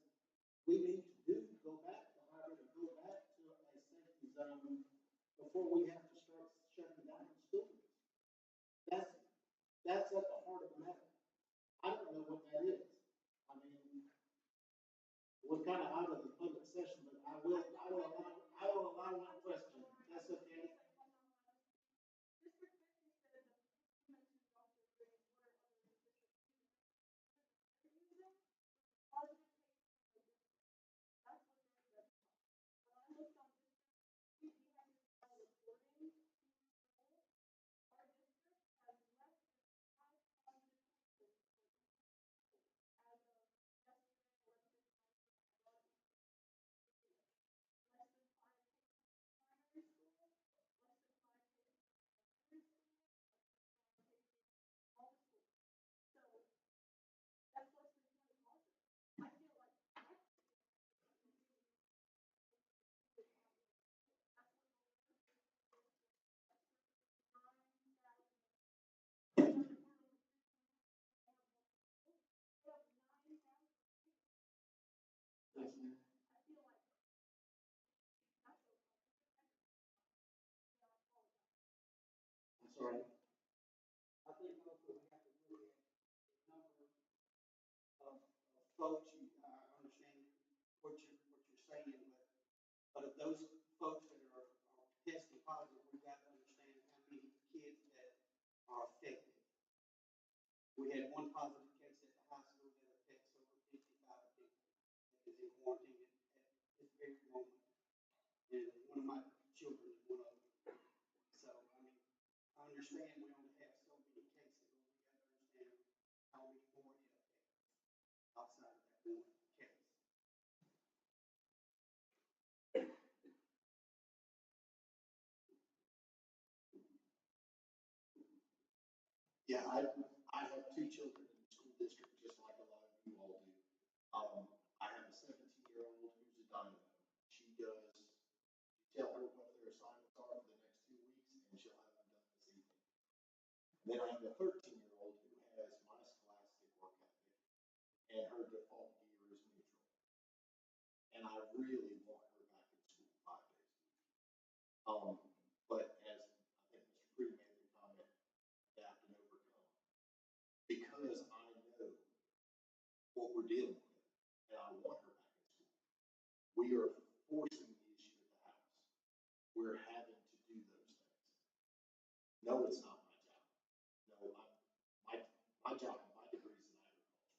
[SPEAKER 3] we need to go back to hybrid or go back to a safety zone before we have to start shutting down schools. That's at the heart of the matter. I don't know what that is. We're kind of out of the public session, but I will allow one question. That's okay. That's all right.
[SPEAKER 15] I think also we have to look at the number of folks. I understand what you're saying, but of those folks that are testing positive, we've got to understand how many kids that are affected. We had one positive case at the high school that affects over 55 people that is in quarantine at this very moment. And one of my children is one of them. So, I understand we only have so many
[SPEAKER 3] I have two children in the school district, just like a lot of you all do. I have a 17-year-old who's a dynamo. She does, you tell her what their assignments are for the next 2 weeks, and she'll have them done this evening. Then I have a 13-year-old who has my scholastic work ethic, and her default gear is neutral. And I really want her back in school 5 days a week. But as I think Mr. Freed made the comment, adapt and overcome. Because I know what we're dealing with, and I want her back in school. We are forcing the issue at the house. We're having to do those things. No, it's not my job. No, my job, my degree is in agriculture.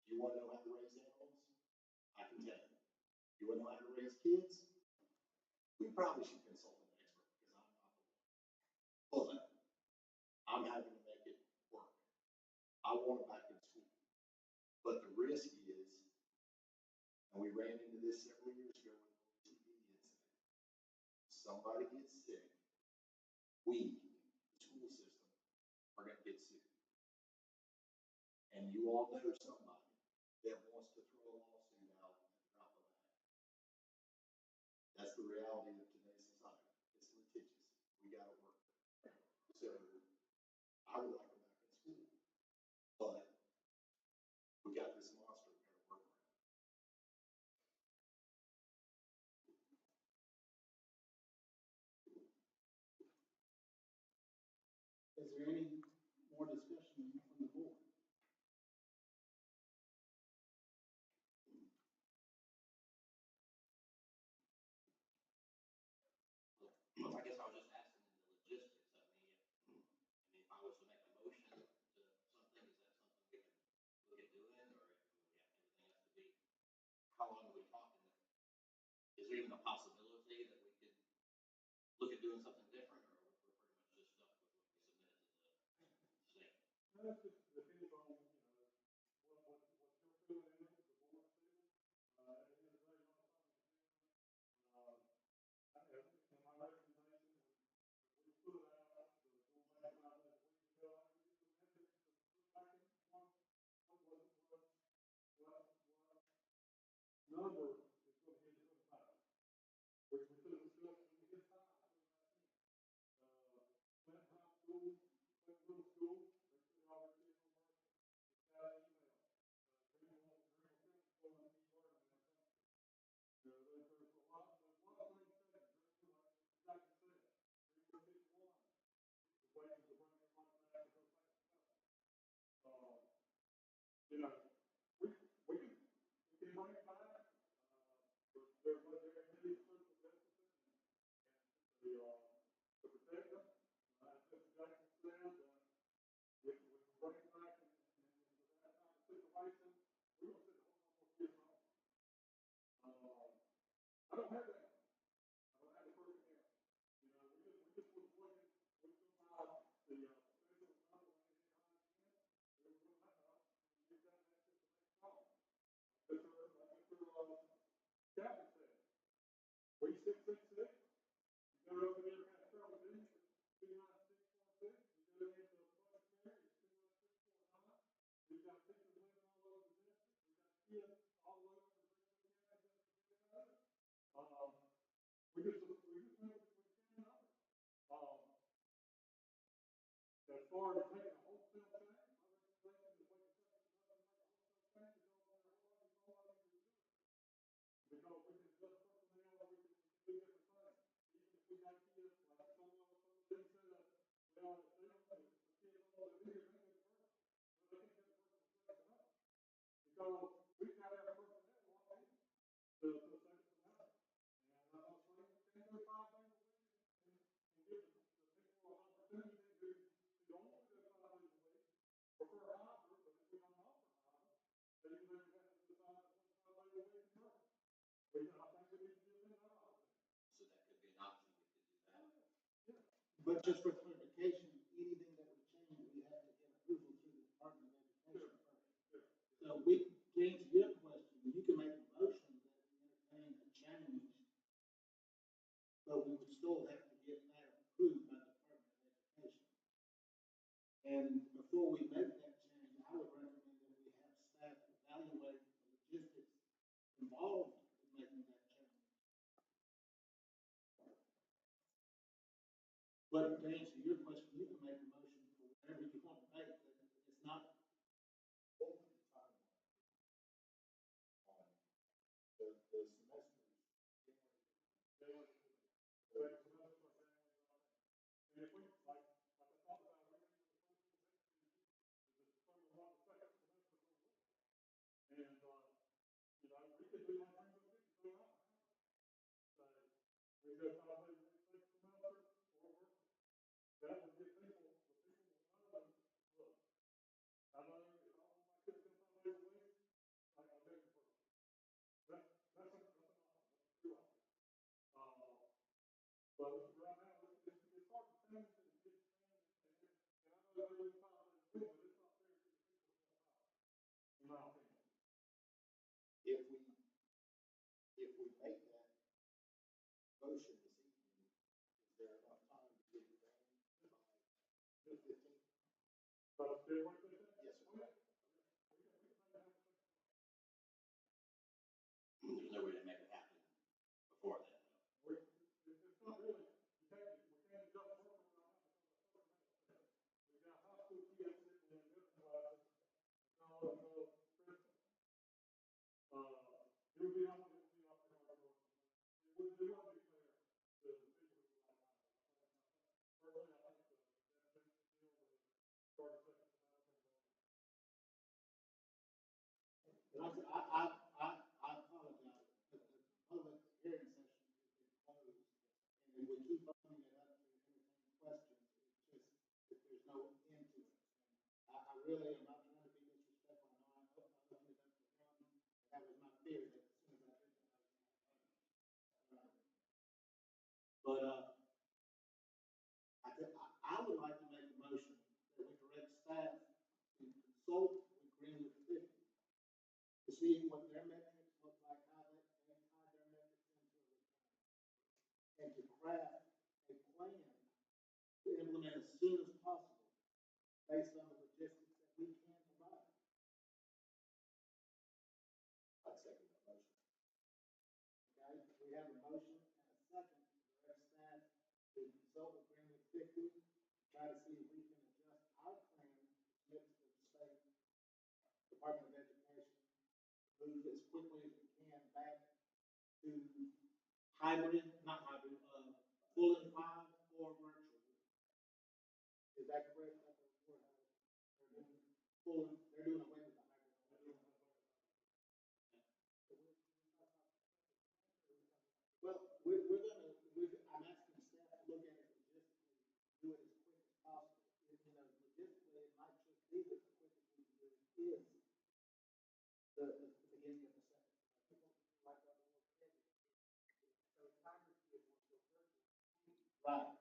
[SPEAKER 3] Do you want to know how to raise animals? I can tell you. You want to know how to raise kids? We probably should consult an expert because I'm not the one. But I'm having to make it work. I want it back in school. But the risk is, and we ran into this several years ago with the TV incident. Somebody gets sick. We, the school system, are going to get sued. And you all know somebody that wants to throw a lawsuit out at the drop of a hat. That's the reality of today's society. It's litigious. We got to work. So I would like them back in school, but we got this monster we got to work around. Is there any more discussion from the board?
[SPEAKER 14] I guess I was just asking in the logistics. If I was to make a motion to something, is that something we can look at doing, or everything has to be? How long are we talking? Is there even a possibility that we could look at doing something different, or we're pretty much just stuck with what we submitted to the state?
[SPEAKER 10] That's just depends on, what you're feeling in it, the board's feeling. At the end of the day, in my recommendation, we put out the going back 5 days a week ago, I think we had to put back in what number is going to hit 25. We could have discussed when we hit 5, Clinton High School, Clinton Middle School, they put all their kids on work. Just got an email. Greenwood County School and e-learning in our country. There's a lot of things changing. Like you said, Greenwood 51, the wages to bring everybody back to go back to school. We can bring it back, but there is social justice in it. And to protect them, as Mr. Jackson said, if we bring it back and that type of situation, we're going to send a whole lot more kids home. I don't have that. I don't have the perfect answer. We just was looking, we took out the special number when it hit 110. We were going to use that answer to make a call. Mr. Captain said, we 666. You go over there and have trouble with it, 29646. You go into the public area, it's 21649. We've got teachers living all over the district. We've got kids all over the Greenwood County just to get it over. We just went with 10 numbers. As far as making a wholesale change, my recommendation is make a separate change to go over there a whole lot easier to do it. Because we can adjust personnel, we can do different things. Even if we got kids, like some of them said, well, if they don't have the kids all over here, they can work. Well, they can't get work with personnel. Because we've got our personnel locked in to a certain amount. And I'm not saying we can't go 5 days a week and give the people an opportunity to only do 5 days a week, prefer hybrid, but if we don't offer hybrid, then they would have to decide to put 5 days a week and work. I think we need to give them that opportunity.
[SPEAKER 14] So that could be an option, we could do that.
[SPEAKER 10] Yeah.
[SPEAKER 3] But just for clarification, anything that would change, we have to get approval through the Department of Education first. So we, to answer your question, you can make a motion that we entertain a change, but we would still have to get that approved by the Department of Education. And
[SPEAKER 16] go 5 days a week, 6 semester, or work. That would get people, the people will know that, look, I know if I want my kid to come 5 days a week, I gotta pay for it. That's an option, that's a true option. But right now, it's hard to tell, and I know they do 5 days a week, but it's not fair to the people who want 5, in my opinion.
[SPEAKER 3] If we make that motion this evening, is there enough time to get it done by the 15th?
[SPEAKER 16] February 15th?
[SPEAKER 3] Yes, sir.
[SPEAKER 14] There's no way to make it happen before then, though.
[SPEAKER 16] It's not really, we can't adjust work around that because we've got high school kids sitting in this class, it's not all Christmas. It would be awful hard work. It wouldn't be fair to the people who like that. Personally, I think the best thing to deal with starting second semester.
[SPEAKER 3] And I apologize, but the public hearing session has been closed, and we keep opening it up to entertain questions. It's just that there's no end to it. And I really am not trying to be disrespectful. I know I opened it up for him, and that was my fear that as soon as I did that, I was going to have to. But I would like to make a motion that we direct staff to consult with Greenwood52 to see what their metrics look like, how they tie their metrics into a return, and to craft a plan to implement as soon as possible based on the logistics that we can provide. I'd second that motion. Okay, we have a motion and a second to direct staff to consult with Greenwood52 to try to see if we can adjust our plan to submit to the state Department of Education, move as quickly as we can back to hybrid, not hybrid, full and 5 or virtual. Is that correct? They're doing full, they're doing away with the hybrid. Well, I'm asking staff to look at it logistically, do it as quick as possible. Logistically, it might just be that the quickest we can do it is the beginning of the second. Right.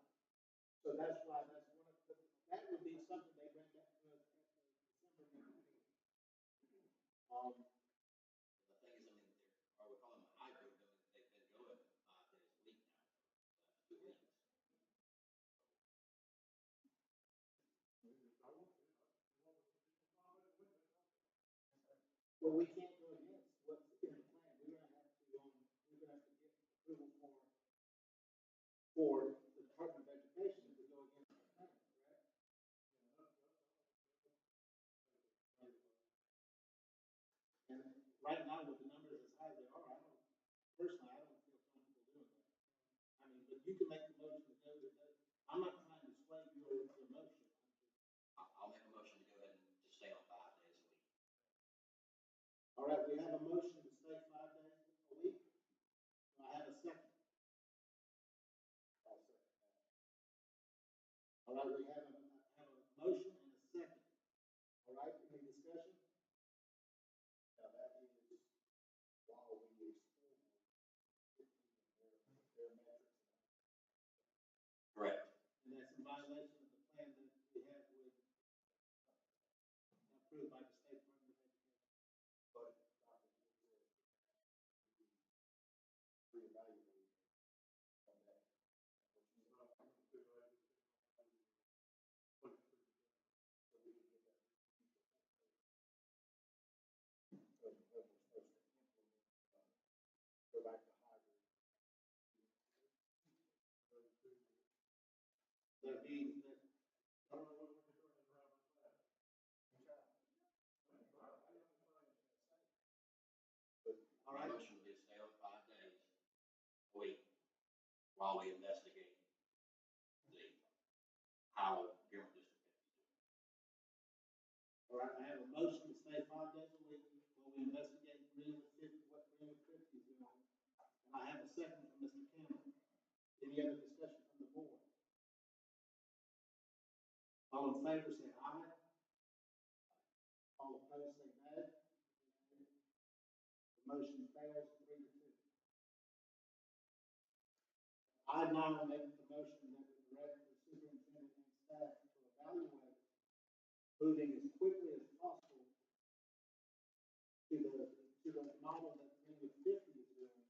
[SPEAKER 3] So that's why that's one of the, that would be something they bring back to us at the December meeting.
[SPEAKER 14] The thing is, I mean, are we calling them hybrid, I mean, they've been going 5 days a week now for 2 weeks.
[SPEAKER 3] Well, we can't go against what's in the plan. We're gonna have to get approval for the Department of Education if we go against the plan, correct? And right now, with the numbers as high as they are, personally, I don't feel comfortable doing that. I mean, but you can make the motion to go with that. I'm not trying to sway your motion.
[SPEAKER 14] I'll make a motion to go ahead and to stay on 5 days a week.
[SPEAKER 3] All right, we have a motion to stay 5 days a week. Do I have a second? I'll second that. All right, we have a motion and a second. All right, any discussion? Now that is while we explore their metrics.
[SPEAKER 14] Correct.
[SPEAKER 3] And that's in violation of the plan that we have with, approved by the State Department of Education. But reevaluate on that. Go back to hybrid. That means that, I don't know what we're doing in hybrid class. All
[SPEAKER 14] My
[SPEAKER 3] right.
[SPEAKER 14] motion would be to stay on 5 days a week while we investigate how Greenwood District 52.
[SPEAKER 3] All right, I have a motion to stay 5 days a week while we investigate what Greenwood 50 is doing. And I have a second from Mr. Campbell. favor say aye. All opposed say nay. The motion fails 3-2. I now make the motion that we direct the superintendent and staff to evaluate moving as quickly as possible to the model that Greenwood50 is doing,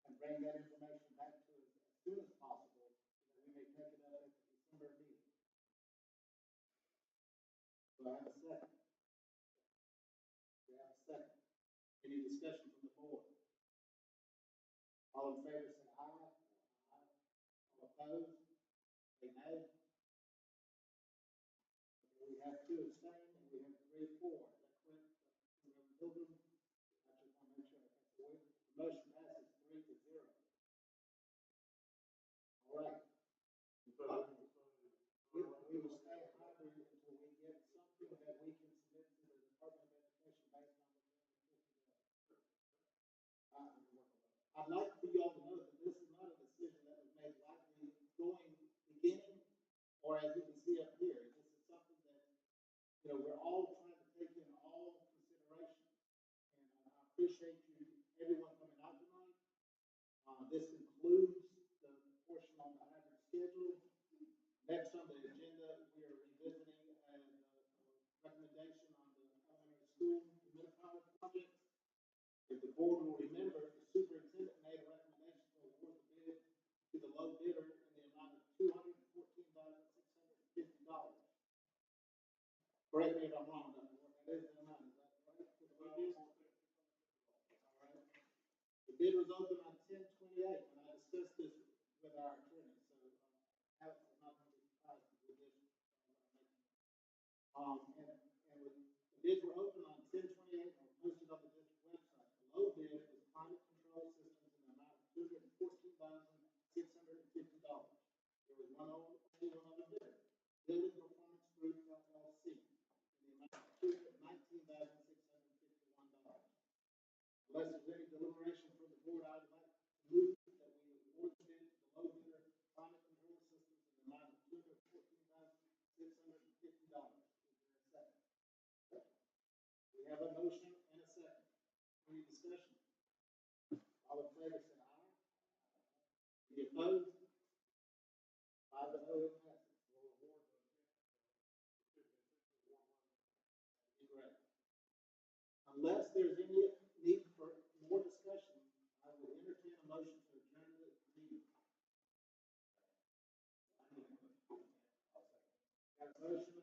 [SPEAKER 3] and bring that information back to us as soon as possible, so that we may take it up at the December meeting. Do I have a second? We have a second. Any discussion from the board? All in favor say aye. Aye. All opposed? Say nay. Okay, we have 2 abstain and we have 3 for. Is that correct? Reverend Pilgrim? I just want to make sure I got the word. The motion passes 3-0. All right. We will stay hybrid until we get something that we can submit to the Department of Education based on what I'd like for you all to know that this is not a decision that was made lightly beginning, or as you can see up here. This is something that, we're all trying to take in all consideration. And I appreciate everyone coming out tonight. This concludes the portion on the hybrid schedule. Next on the agenda, we are revisiting a recommendation on the elementary school humidifier project. If the board will remember, the superintendent made a recommendation to award the bid to the low bidder in the amount of $214,650. Correct me if I'm wrong, Dr. Ward, that is the amount, is that right? For the low bid? All right. The bid was open on 10/28, and I discussed this with our attorney, so Alex is not going to be surprised with this. And the bids were open on 10/28 and were posted on the district website. The low bid was climate control systems in the amount of $214,650. There was only one other bidder, Building Performance Group LLC, in the amount of $219,651. Unless there's any deliberation from the board, I would like to move that we award the bid to the low bidder, climate control systems, in the amount of $214,650. Is there a second? We have a motion and a second. Any discussion? All in favor say aye. Any opposed? 5-0, it passes. That'd be great. Unless there's any need for more discussion, I will entertain a motion to adjourn the meeting. Got a motion